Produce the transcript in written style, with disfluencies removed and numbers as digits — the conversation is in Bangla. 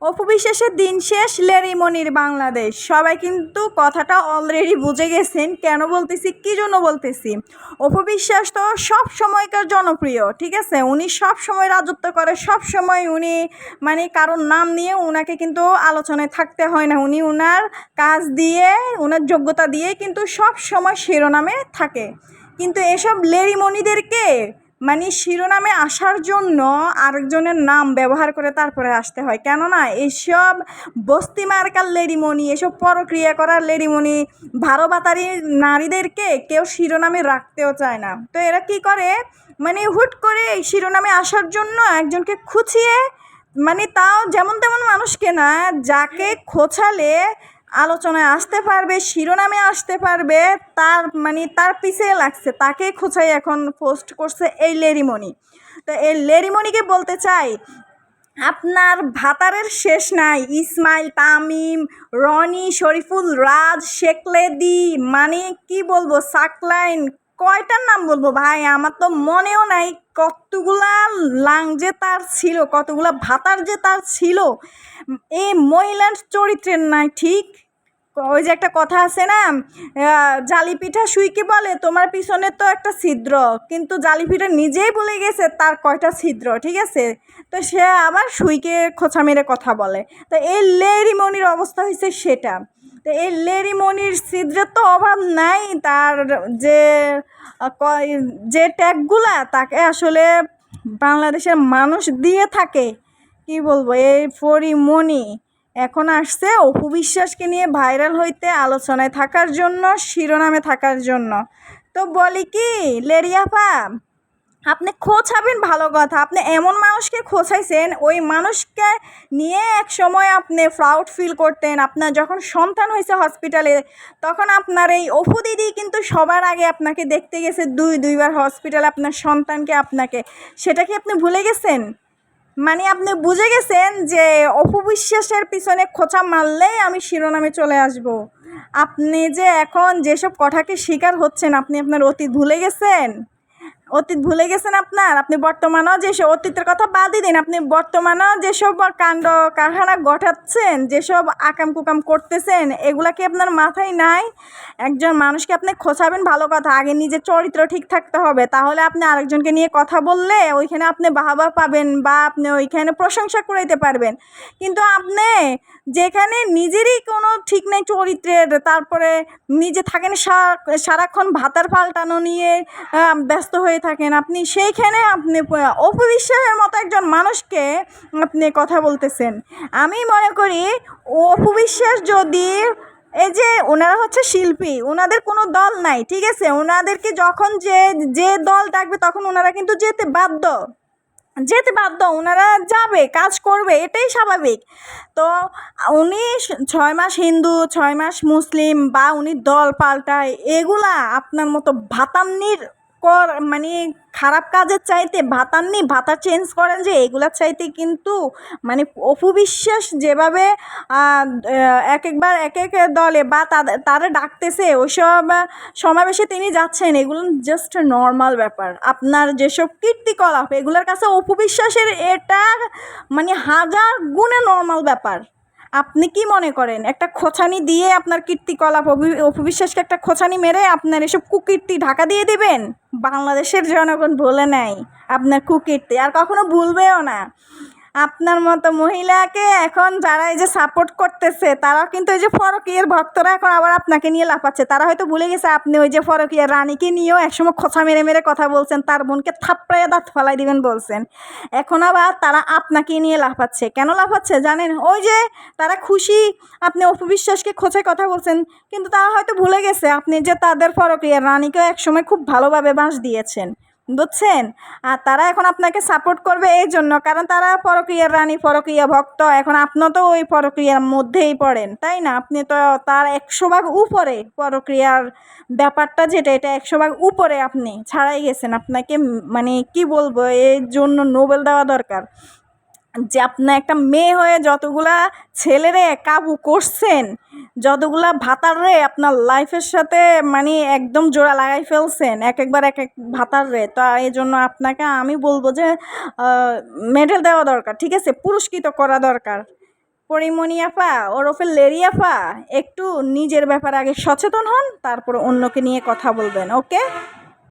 অপু বিশ্বাসের দিন শেষ, লেরিমনির বাংলাদেশ। সবাই কিন্তু কথাটা অলরেডি বুঝে গেছেন কেন বলতেছি, কী জন্য বলতেছি। অপু বিশ্বাস তো সব সময়কার জনপ্রিয়, ঠিক আছে। উনি সব সময় রাজত্ব করে, সব সময় উনি কারোর নাম নিয়ে উনাকে কিন্তু আলোচনায় থাকতে হয় না। উনি উনার কাজ দিয়ে, উনার যোগ্যতা দিয়ে কিন্তু সব সময় শিরোনামে থাকে। কিন্তু এসব লেরিমনিদেরকে শিরোনামে আসার জন্য আরেকজনের নাম ব্যবহার করে তারপরে আসতে হয়। কেননা এসব বস্তি মার্কার লেরিমনি, এসব পরক্রিয়া করার লেরিমনি, ভারবাতারি নারীদেরকে কেউ শিরোনামে রাখতেও চায় না। তো এরা কি করে, হুট করে এই শিরোনামে আসার জন্য একজনকে খুঁচিয়ে, তাও যেমন তেমন মানুষকে না, যাকে খোঁচালে আলোচনায় আসতে পারবে, শিরোনামে আসতে পারবে, তার পিছিয়ে লাগছে, তাকে খোঁচাই এখন পোস্ট করছে এই লেরিমনি। তো এই লেরিমনিকে বলতে চাই, আপনার ভাতারের শেষ নাই। ইসমাইল, তামিম, রনি, শরীফুল, রাজ, শেখলেদি, কি বলবো, সাকলাইন, কয়টার নাম বলবো ভাই, আমার তো মনেও নাই কতগুলা লাং যে তার ছিল, কতগুলা ভাতার যে তার ছিল। এই মহিলার চরিত্রের নাই ঠিক। ওই যে একটা কথা আছে না, জালি পিঠা সুইকে বলে তোমার পিছনে তো একটা ছিদ্র, কিন্তু জালি পিঠা নিজেই বলে গেছে তার কয়টা ছিদ্র, ঠিক আছে। তো সে আবার সুইকে খোঁচা মেরে কথা বলে। তো এই লেরিমনির অবস্থা হয়েছে সেটা। তো এই লেরিমনির ছিদ্রের তো অভাব নাই, তার যে ট্যাগগুলা তাকে আসলে বাংলাদেশের মানুষ দিয়ে থাকে। কি বলবো, এই পরিমণি এখন আসছে অপু বিশ্বাসকে নিয়ে ভাইরাল হইতে, আলোচনায় থাকার জন্য, শিরোনামে থাকার জন্য। তো বলি কি লেরিয়াপা, আপনি খোঁচাবেন ভালো কথা, আপনি এমন মানুষকে খোঁচাইছেন, ওই মানুষকে নিয়ে এক সময় আপনি প্রাউড ফিল করতেন। আপনার যখন সন্তান হয়েছে হসপিটালে, তখন আপনার এই অপু দিদি কিন্তু সবার আগে আপনাকে দেখতে গেছে দুইবার হসপিটালে, আপনার সন্তানকে, আপনাকে। সেটা কি আপনি ভুলে গেছেন? আপনি বুঝে গেছেন যে অপু বিশ্বাসের পিছনে খোঁচা মারলেই আমি শিরোনামে চলে আসব। আপনি যে এখন যেসব কথাকে শিকার হচ্ছেন, আপনি আপনার অতীত ভুলে গেছেন। আপনি বর্তমানেও যেসব, অতীতের কথা বাদই দিন, আপনি বর্তমানেও যেসব কাণ্ড কারখানা ঘটাচ্ছেন, যেসব আকাম কুকাম করতেছেন, এগুলা কি আপনার মাথায় নাই? একজন মানুষকে আপনি খোঁচাবেন ভালো কথা, আগে নিজের চরিত্র ঠিক থাকতে হবে, তাহলে আপনি আরেকজনকে নিয়ে কথা বললে ওইখানে আপনি বাহবা পাবেন বা আপনি ওইখানে প্রশংসা করাইতে পারবেন। কিন্তু আপনি যেখানে নিজেরই কোনো ঠিক নেই চরিত্রের, তারপরে নিজে থাকেন সারাক্ষণ ভাতার পাল্টানো নিয়ে ব্যস্ত হয়ে থাকেন, আপনি সেইখানে আপনি অপু বিশ্বাসের মতো একজন মানুষকে আপনি কথা বলতেছেন। আমি মনে করি অপু বিশ্বাস যদি, এই যে ওনারা হচ্ছে শিল্পী, ওনাদের কোনো দল নাই, ঠিক আছে। ওনাদেরকে যখন যে দল ডাকবে তখন ওনারা কিন্তু যেতে বাধ্য, ওনারা যাবে, কাজ করবে, এটাই স্বাভাবিক। তো উনি 6 মাস হিন্দু, 6 মাস মুসলিম, বা উনি দল পাল্টায়, এগুলা আপনার মতো ভাতান্নির খারাপ কাজের চাইতে, ভাতা চেঞ্জ করেন যে, এগুলার চাইতে কিন্তু অপু বিশ্বাস যেভাবে একবার এক এক দলে বা তারা ডাকতেছে, ওইসব সমাবেশে তিনি যাচ্ছেন, এগুলো জাস্ট নর্মাল ব্যাপার। আপনার যেসব কীর্তিকলাপ, এগুলোর কাছে অপু বিশ্বাসের এটা হাজার গুণে নর্মাল ব্যাপার। আপনি কি মনে করেন, একটা খোঁচানি দিয়ে আপনার কীর্তিকলাপ, অপু বিশ্বাসকে একটা খোঁচানি মেরে আপনার এসব কুকীর্তি ঢাকা দিয়ে দিবেন? বাংলাদেশের জনগণ ভুলে নাই আপনার কুকীর্তি, আর কখনো ভুলবেও না। আপনার মতো মহিলাকে এখন যারা এই যে সাপোর্ট করতেছে, তারা কিন্তু এই যে ফরকিয়ার ভক্তরা এখন আবার আপনাকে নিয়ে লাফাচ্ছে। তারা হয়তো ভুলে গেছে আপনি ওই যে ফরকিয়ার রানীকে নিয়েও একসময় খোঁচা মেরে মেরে কথা বলছেন, তার বোনকে থাপ্পড়াইয়া দাঁত ফেলাই দিবেন বলছেন। এখন আবার তারা আপনাকে নিয়ে লাফাচ্ছে। কেন লাফাচ্ছে জানেন? ওই যে তারা খুশি আপনি অপু বিশ্বাসকে খোঁচায় কথা বলছেন, কিন্তু তারা হয়তো ভুলে গেছে আপনি যে তাদের ফরকিয়ার রানীকেও একসময় খুব ভালোভাবে বাঁশ দিয়েছেন, বুঝছেন। আর তারা এখন আপনাকে সাপোর্ট করবে এই জন্য, কারণ তারা পরকীয়ার রানী, পরকীয়া ভক্ত। এখন আপনি তো ওই পরকীয়ার মধ্যেই পড়েন, তাই না? আপনি তো তার 100 ভাগ উপরে, পরকীয়ার ব্যাপারটা যেটা, এটা 100 ভাগ উপরে আপনি ছাড়াই গেছেন। আপনাকে কি বলবো, এর জন্য নোবেল দেওয়া দরকার। যে আপনার একটা মেয়ে হয়ে যতগুলা ছেলেরে কাবু করছেন, যতগুলা ভাতার আপনার লাইফের সাথে একদম জোড়া লাগাই ফেলছেন, একবার এক ভাতার। তো এই জন্য আপনাকে আমি বলবো যে মেডেল দেওয়া দরকার, ঠিক আছে, পুরস্কৃত করা দরকার। পরিমণি আপা ওরফে লেরি আপা একটু নিজের ব্যাপারে আগে সচেতন হন, তারপর অন্যকে নিয়ে কথা বলবেন। ওকে।